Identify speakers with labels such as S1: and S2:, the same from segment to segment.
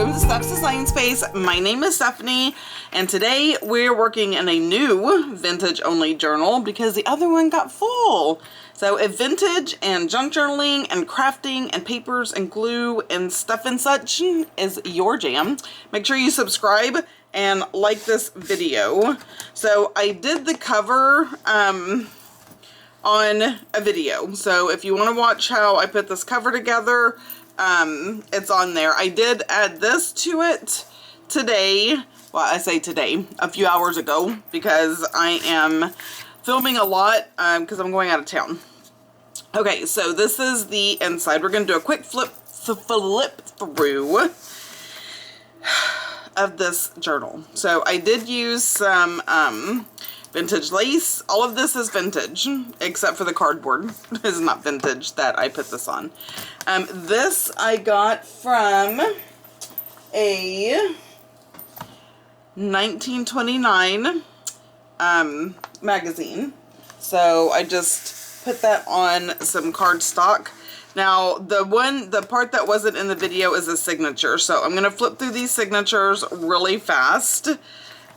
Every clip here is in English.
S1: welcome to Steph's Design Space. My name is Stephanie, and today we're working in a new vintage only journal because the other one got full. So if vintage and junk journaling and crafting and papers and glue and stuff and such is your jam, make sure you subscribe and like this video. So I did the cover on a video. So if you want to watch how I put this cover together, it's on there. I did add this to it today. Well, I say today, a few hours ago, because I am filming a lot because I'm going out of town. Okay, so this is the inside. We're going to do a quick flip through of this journal. So I did use some vintage lace. All of this is vintage, except for the cardboard. This is not vintage that I put this on. This I got from a 1929 magazine. So I just put that on some cardstock. Now, the part that wasn't in the video is a signature. So I'm going to flip through these signatures really fast.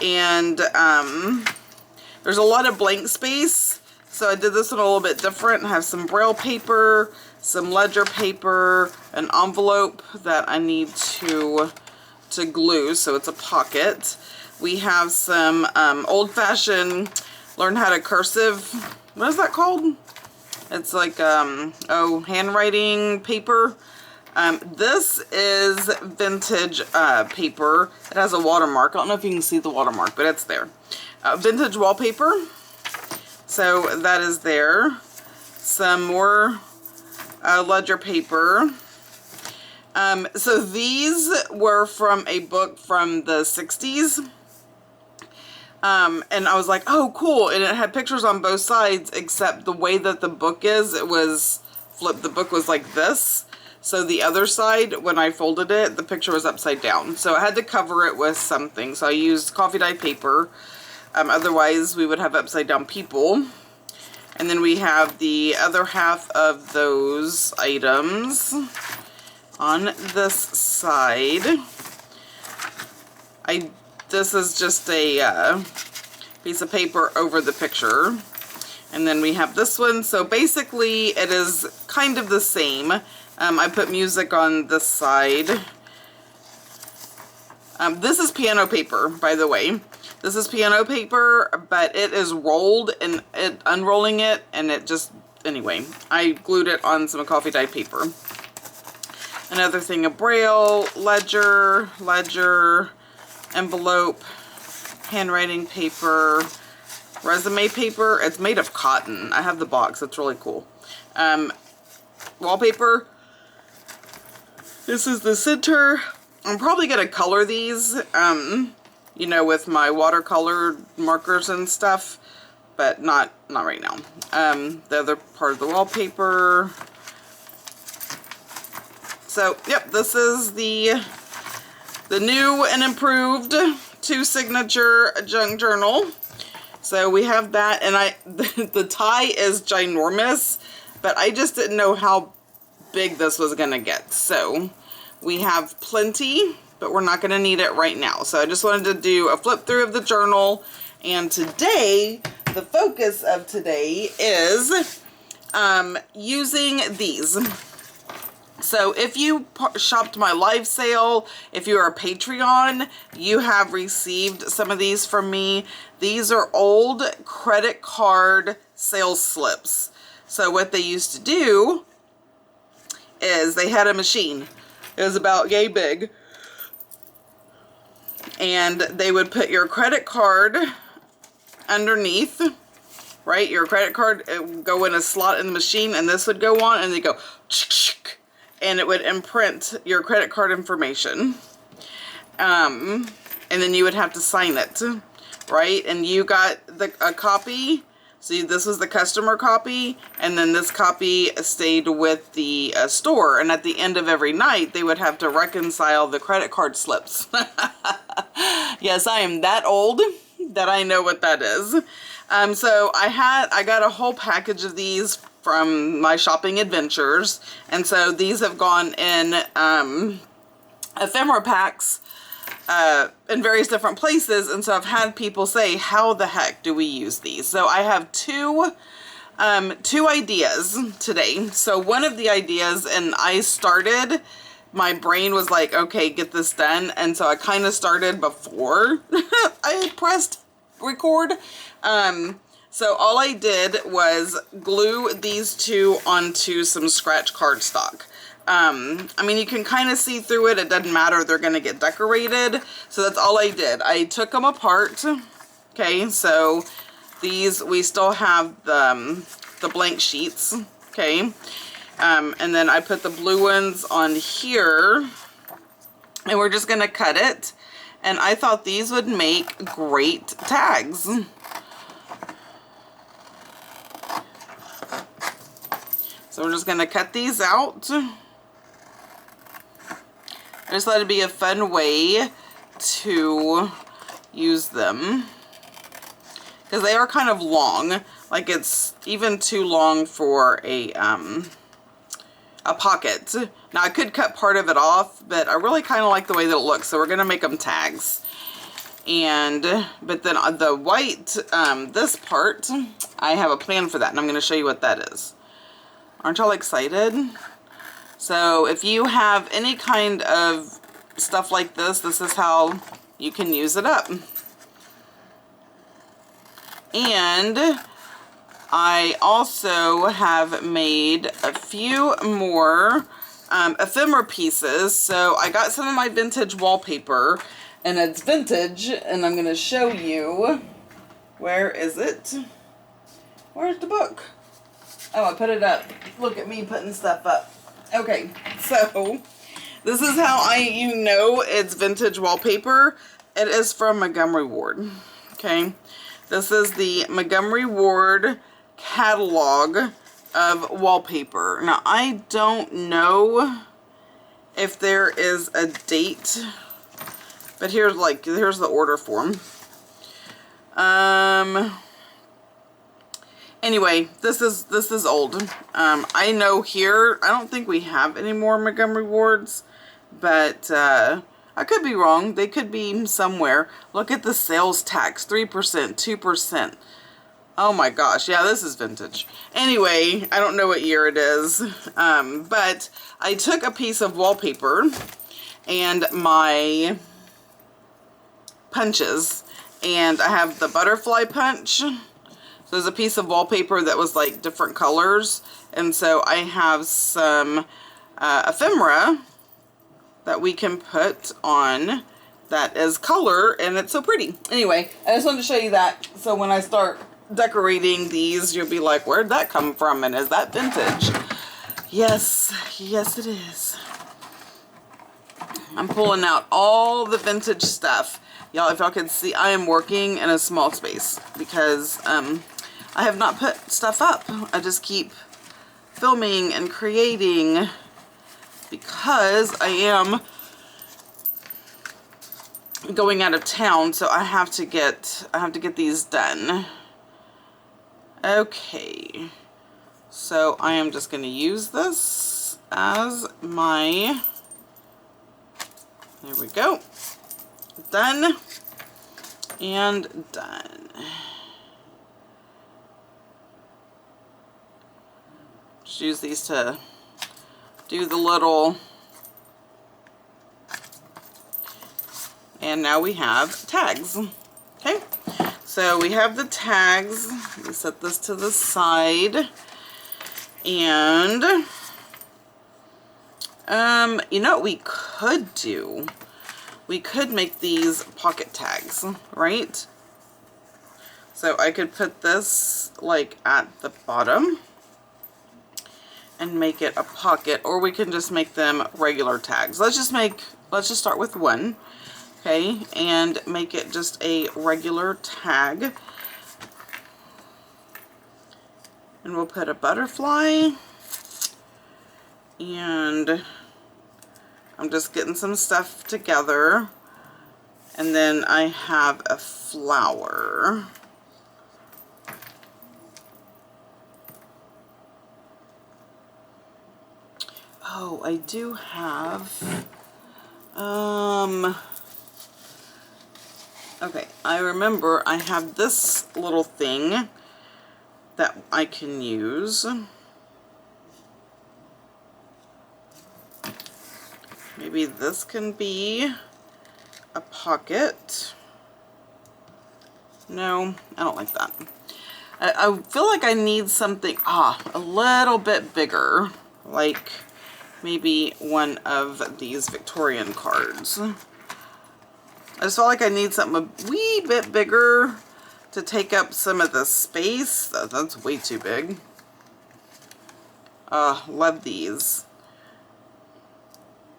S1: And there's a lot of blank space, so I did this one a little bit different. I have some braille paper, some ledger paper, an envelope that I need to glue, so it's a pocket. We have some old-fashioned learn how to cursive, what is that called? It's like, handwriting paper. This is vintage paper. It has a watermark. I don't know if you can see the watermark, but it's there. Vintage wallpaper, so that is there. Some more ledger paper. So these were from a book from the 60s. And I was like, oh, cool. And it had pictures on both sides, except the way that the book is, it was flipped. The book was like this. So the other side, when I folded it, the picture was upside down. So I had to cover it with something. So I used coffee dye paper. Otherwise, we would have upside down people. And then we have the other half of those items on this side. This is just a piece of paper over the picture. And then we have this one. So basically, it is kind of the same. I put music on this side. This is piano paper, by the way. This is piano paper, but it is rolled, and unrolling it, and it just, anyway, I glued it on some coffee dye paper. Another thing of braille, ledger, envelope, handwriting paper, resume paper. It's made of cotton. I have the box. It's really cool. Wallpaper. This is the center. I'm probably going to color these, you know, with my watercolor markers and stuff, but not right now. The other part of the wallpaper. So, yep, this is the new and improved 2-signature junk journal. So we have that, and the tie is ginormous, but I just didn't know how big this was gonna get. So we have plenty, but we're not going to need it right now. So I just wanted to do a flip through of the journal. And today, the focus of today is using these. So if you shopped my live sale, if you are a Patreon, you have received some of these from me. These are old credit card sales slips. So what they used to do is they had a machine. It was about yay big. And they would put your credit card underneath, right? Your credit card would go in a slot in the machine, and this would go on, and they go, and it would imprint your credit card information. And then you would have to sign it, right? And you got a copy. See, this was the customer copy, and then this copy stayed with the store. And at the end of every night, they would have to reconcile the credit card slips. Yes, I am that old that I know what that is. So I got a whole package of these from my shopping adventures, and so these have gone in ephemera packs in various different places, and so I've had people say, how the heck do we use these? So I have two ideas today. So one of the ideas, and my brain was like, okay, get this done, and so I kind of started before I pressed record. So all I did was glue these two onto some scratch cardstock. I mean, you can kind of see through it. It doesn't matter. They're going to get decorated. So that's all I did. I took them apart. Okay, so these, we still have the blank sheets. Okay, and then I put the blue ones on here, and we're just going to cut it. And I thought these would make great tags. So we're just going to cut these out. I just thought it'd be a fun way to use them, because they are kind of long. Like, it's even too long for a pocket. Now I could cut part of it off, but I really kind of like the way that it looks, so we're gonna make them tags. But then the white, this part, I have a plan for that, and I'm gonna show you what that is. Aren't y'all excited? So if you have any kind of stuff like this, this is how you can use it up. And I also have made a few more ephemera pieces. So I got some of my vintage wallpaper, and it's vintage, and I'm going to show you. Where is it? Where's the book? Oh, I put it up. Look at me putting stuff up. Okay, so this is how you know it's vintage wallpaper. It is from Montgomery Ward. Okay, this is the Montgomery Ward catalog of wallpaper. Now, I don't know if there is a date, but here's the order form. Anyway, this is old. I know here, I don't think we have any more Montgomery Wards, but I could be wrong. They could be somewhere. Look at the sales tax, 3%, 2%. Oh my gosh, yeah, this is vintage. Anyway, I don't know what year it is, but I took a piece of wallpaper and my punches, and I have the butterfly punch. There's a piece of wallpaper that was like different colors, and so I have some ephemera that we can put on that is color, and it's so pretty. Anyway, I just wanted to show you that, so when I start decorating these, you'll be like, where'd that come from, and is that vintage? Yes, yes it is. I'm pulling out all the vintage stuff. Y'all, if y'all can see, I am working in a small space because I have not put stuff up. I just keep filming and creating because I am going out of town, so I have to get these done. Okay, so I am just going to use this as my, there we go, done and done. Just use these to do the little, and now we have tags. Okay, so we have the tags. Let me set this to the side, and you know what we could do? We could make these pocket tags, right? So I could put this like at the bottom and make it a pocket, or we can just make them regular tags. Let's just start with one, okay, and make it just a regular tag. And we'll put a butterfly, and I'm just getting some stuff together, and then I have a flower. Oh, I do have Okay, I remember I have this little thing that I can use. Maybe this can be a pocket. No, I don't like that. I feel like I need something, a little bit bigger. Like maybe one of these Victorian cards. I just felt like I need something a wee bit bigger to take up some of the space. That's way too big. Love these.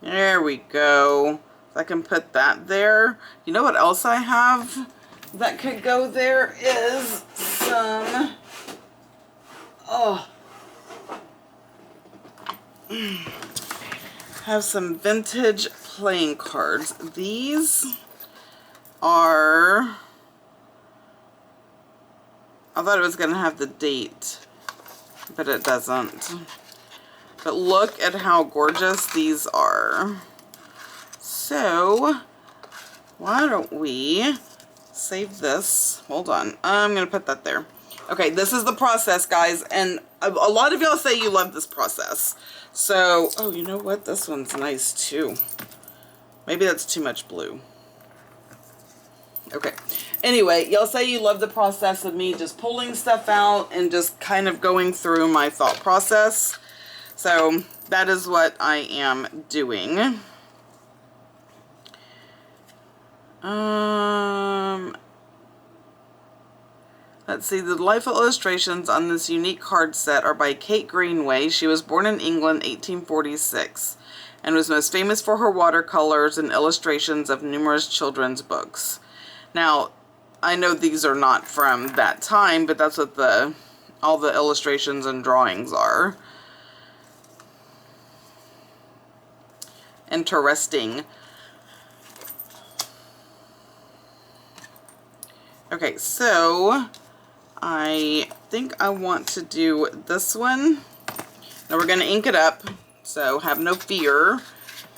S1: There we go. I can put that there. You know what else I have that could go there is some, have some vintage playing cards. These are, I thought it was going to have the date, but it doesn't. But look at how gorgeous these are. So, why don't we save this? Hold on. I'm going to put that there. Okay, this is the process, guys. And a lot of y'all say you love this process. So, oh, you know what? This one's nice too. Maybe that's too much blue. Okay. Anyway, y'all say you love the process of me just pulling stuff out and just kind of going through my thought process. So that is what I am doing. Let's see, the life illustrations on this unique card set are by Kate Greenway. She was born in England 1846 and was most famous for her watercolors and illustrations of numerous children's books. Now, I know these are not from that time, but that's what all the illustrations and drawings are. Interesting. Okay, so I think I want to do this one. Now we're going to ink it up, so have no fear.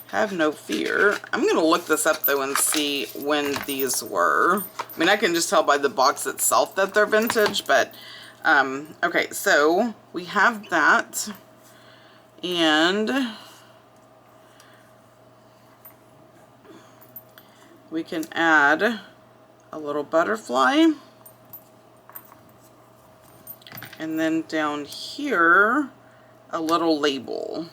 S1: Have no fear. I'm going to look this up though and see when these were. I mean, I can just tell by the box itself that they're vintage, but okay, so we have that. And we can add a little butterfly. And then down here, a little label.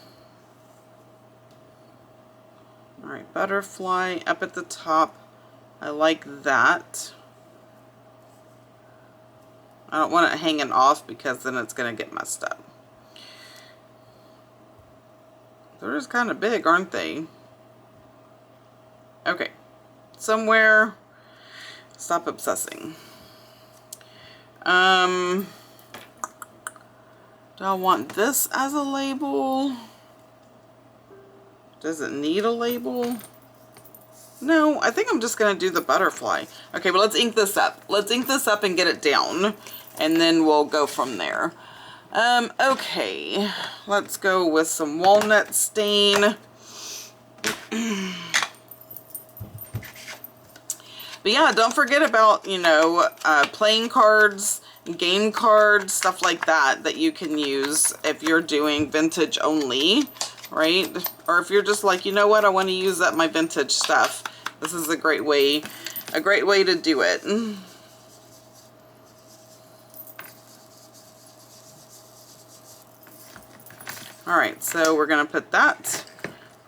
S1: All right, butterfly up at the top. I like that. I don't want it hanging off because then it's going to get messed up. They're just kind of big, aren't they? Okay. Somewhere. Stop obsessing. Do I want this as a label? Does it need a label? No, I think I'm just going to do the butterfly. Okay, but let's ink this up. Let's ink this up and get it down, and then we'll go from there. Okay, let's go with some walnut stain. But yeah, don't forget about, you know, playing cards, game cards, stuff like that you can use if you're doing vintage only, right? Or if you're just like, you know what, I want to use up my vintage stuff. This is a great way to do it. All right, so we're going to put that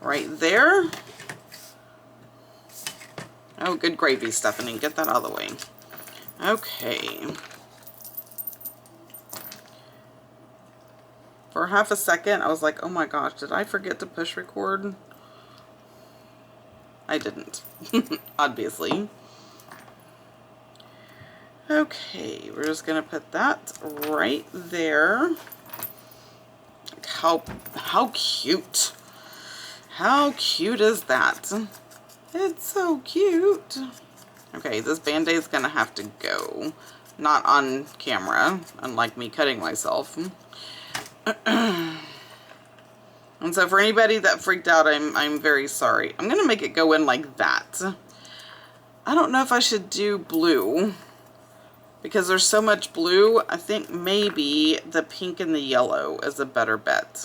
S1: right there. Oh, good gravy, Stephanie. Get that out of the way. Okay. For half a second, I was like, oh my gosh, did I forget to push record? I didn't, obviously. Okay, we're just going to put that right there. How cute. How cute is that? It's so cute. Okay, this Band-Aid's gonna have to go. Not on camera, unlike me cutting myself. Oh And so for anybody that freaked out, I'm very sorry. I'm going to make it go in like that. I don't know if I should do blue because there's so much blue. I think maybe the pink and the yellow is a better bet.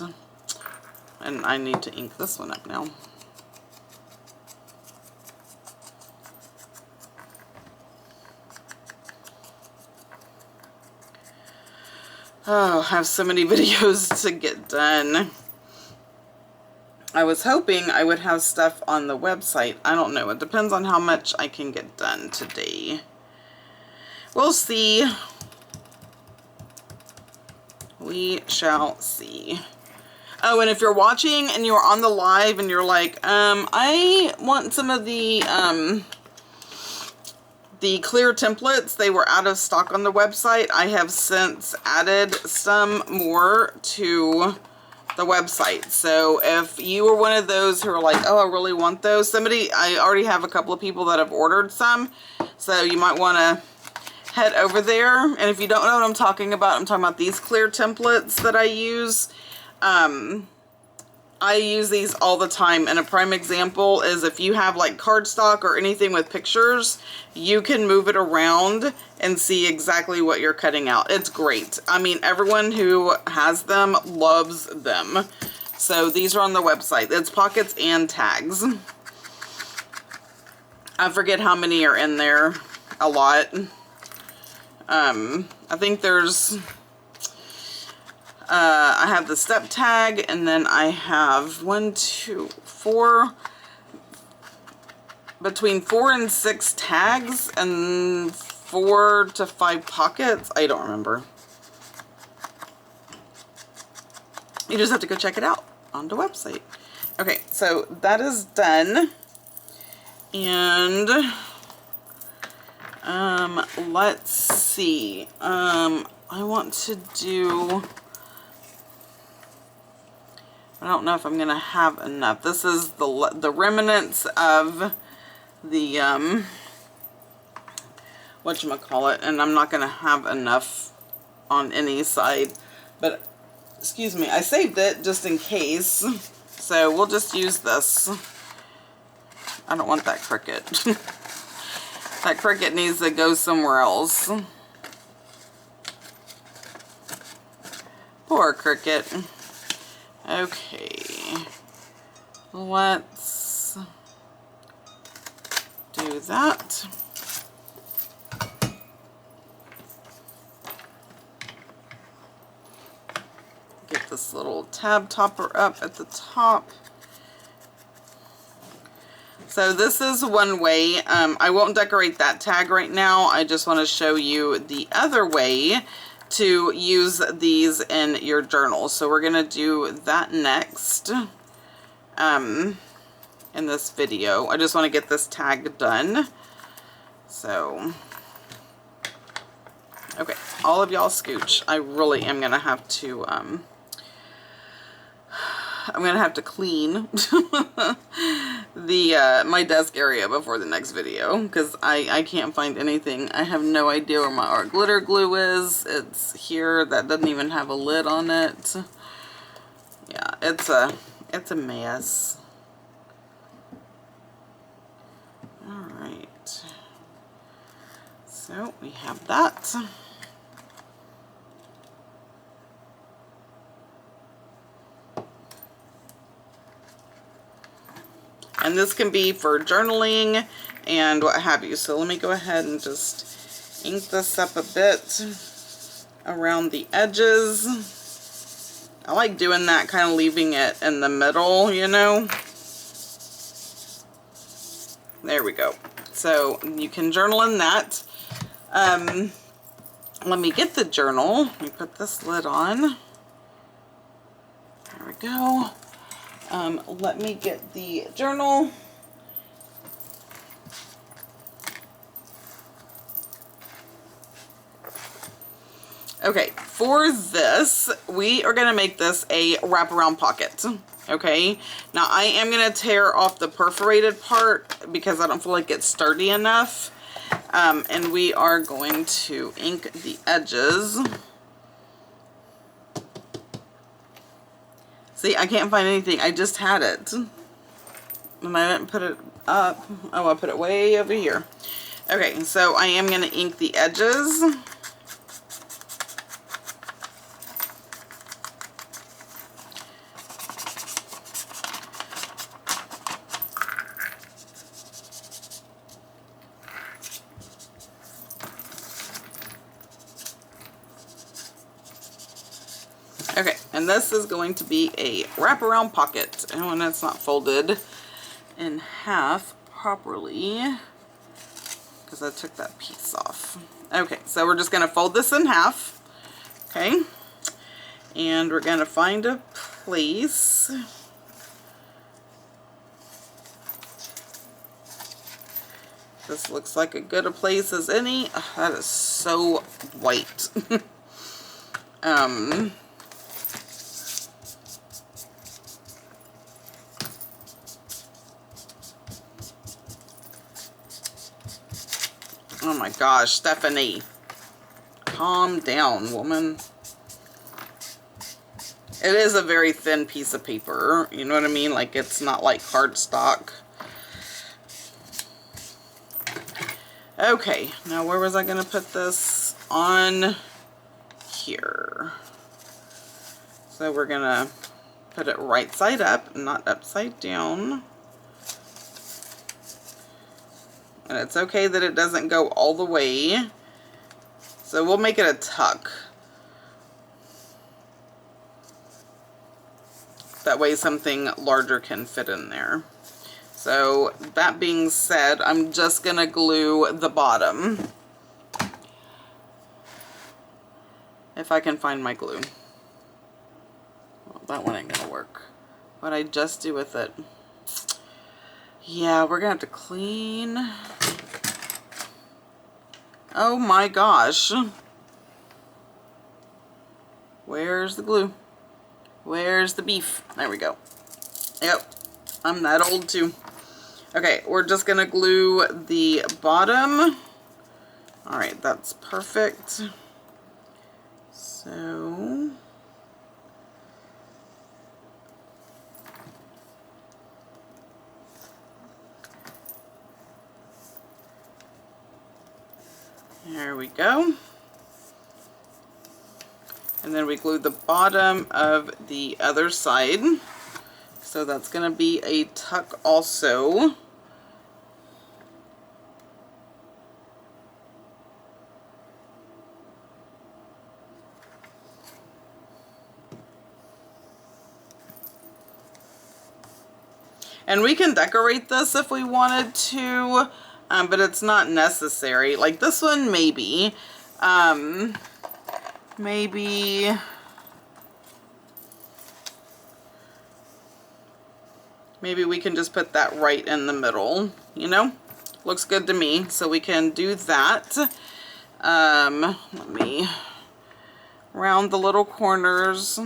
S1: And I need to ink this one up now. Oh, I have so many videos to get done. I was hoping I would have stuff on the website. I don't know. It depends on how much I can get done today. We'll see. We shall see. Oh, and if you're watching and you're on the live and you're like, I want some of the clear templates, they were out of stock on the website. I have since added some more to the website. So if you were one of those who are like, oh, I really want those, I already have a couple of people that have ordered some, so you might want to head over there. And if you don't know what I'm talking about these clear templates that I use. I use these all the time, and a prime example is if you have like cardstock or anything with pictures, you can move it around and see exactly what you're cutting out. It's great. I mean, everyone who has them loves them. So these are on the website. It's pockets and tags. I forget how many are in there. A lot. I think there's... I have the step tag, and then I have 1, 2, 4, between 4 and 6 tags and 4 to 5 pockets. I don't remember. You just have to go check it out on the website. Okay, so that is done. And let's see. I want to do... I don't know if I'm gonna have enough. This is the remnants of the whatchamacallit, and I'm not gonna have enough on any side. But excuse me, I saved it just in case. So we'll just use this. I don't want that cricket. That cricket needs to go somewhere else. Poor cricket. Okay, let's do that. Get this little tab topper up at the top. So this is one way. I won't decorate that tag right now. I just want to show you the other way to use these in your journal. So we're gonna do that next in this video. I just want to get this tag done. So okay, all of y'all scooch. I really am gonna have to clean the my desk area before the next video, because I can't find anything. I have no idea where my art glitter glue is. It's here. That doesn't even have a lid on it. Yeah, it's a mess. All right. So we have that. And this can be for journaling and what have you. So let me go ahead and just ink this up a bit around the edges. I like doing that, kind of leaving it in the middle, you know. There we go. So you can journal in that. Let me get the journal. Let me put this lid on. There we go. Let me get the journal. Okay, for this, we are going to make this a wraparound pocket. Okay, now I am going to tear off the perforated part because I don't feel like it's sturdy enough. And we are going to ink the edges. See, I can't find anything. I just had it. And I didn't put it up. Oh, I put it way over here. Okay, so I am going to ink the edges. Okay, and this is going to be a wraparound pocket. And when it's not folded in half properly, because I took that piece off. Okay, so we're just going to fold this in half. Okay, and we're going to find a place. This looks like a good a place as any. Oh, that is so white. Oh my gosh, Stephanie. Calm down, woman. It is a very thin piece of paper. You know what I mean? Like, it's not like cardstock. Okay, now where was I going to put this? On here. So we're going to put it right side up, not upside down. And it's okay that it doesn't go all the way. So we'll make it a tuck. That way something larger can fit in there. So that being said, I'm just going to glue the bottom. If I can find my glue. Well, that one ain't going to work. What'd I just do with it? Yeah, we're going to have to clean. Oh my gosh. Where's the glue? Where's the beef? There we go. Yep, I'm that old too. Okay, we're just going to glue the bottom. Alright, that's perfect. So... there we go. And then we glue the bottom of the other side. So that's going to be a tuck also. And we can decorate this if we wanted to. But it's not necessary. Like this one, maybe. Maybe we can just put that right in the middle, you know? Looks good to me. So we can do that. Let me round the little corners.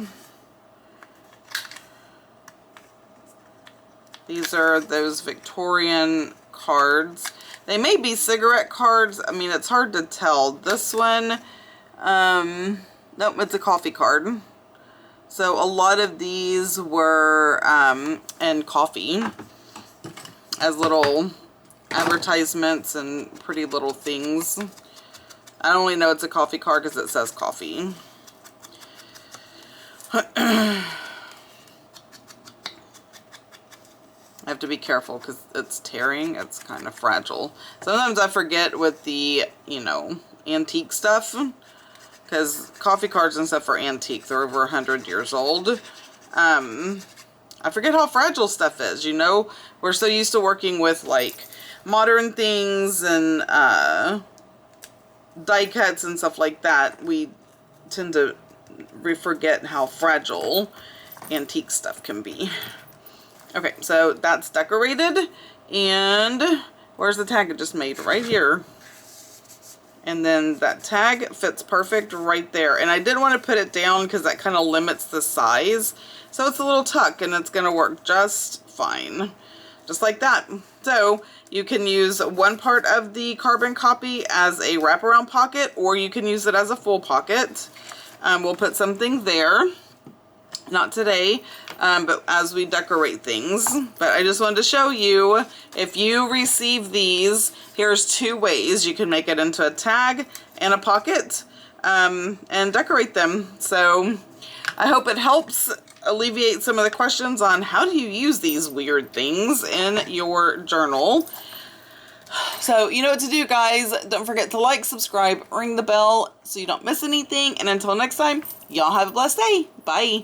S1: These are those Victorian cards. They may be cigarette cards. I mean, it's hard to tell. This one, nope, it's a coffee card. So a lot of these were in coffee as little advertisements and pretty little things. I only know it's a coffee card because it says coffee. I have to be careful because it's tearing. It's kind of fragile. Sometimes I forget with the, you know, antique stuff. Because coffee cards and stuff are antique. They're over 100 years old. I forget how fragile stuff is, you know. We're so used to working with, like, modern things and die cuts and stuff like that. We tend to forget how fragile antique stuff can be. Okay, so that's decorated, and where's the tag I just made? Right here. And then that tag fits perfect right there. And I did want to put it down because that kind of limits the size. So it's a little tuck, and it's going to work just fine. Just like that. So you can use one part of the carbon copy as a wraparound pocket, or you can use it as a full pocket. We'll put something there. Not today, but as we decorate things. But I just wanted to show you, if you receive these, here's 2 ways you can make it into a tag and a pocket, and decorate them. So I hope it helps alleviate some of the questions on how do you use these weird things in your journal. So you know what to do, guys. Don't forget to like, subscribe, ring the bell so you don't miss anything. And until next time, y'all have a blessed day. Bye.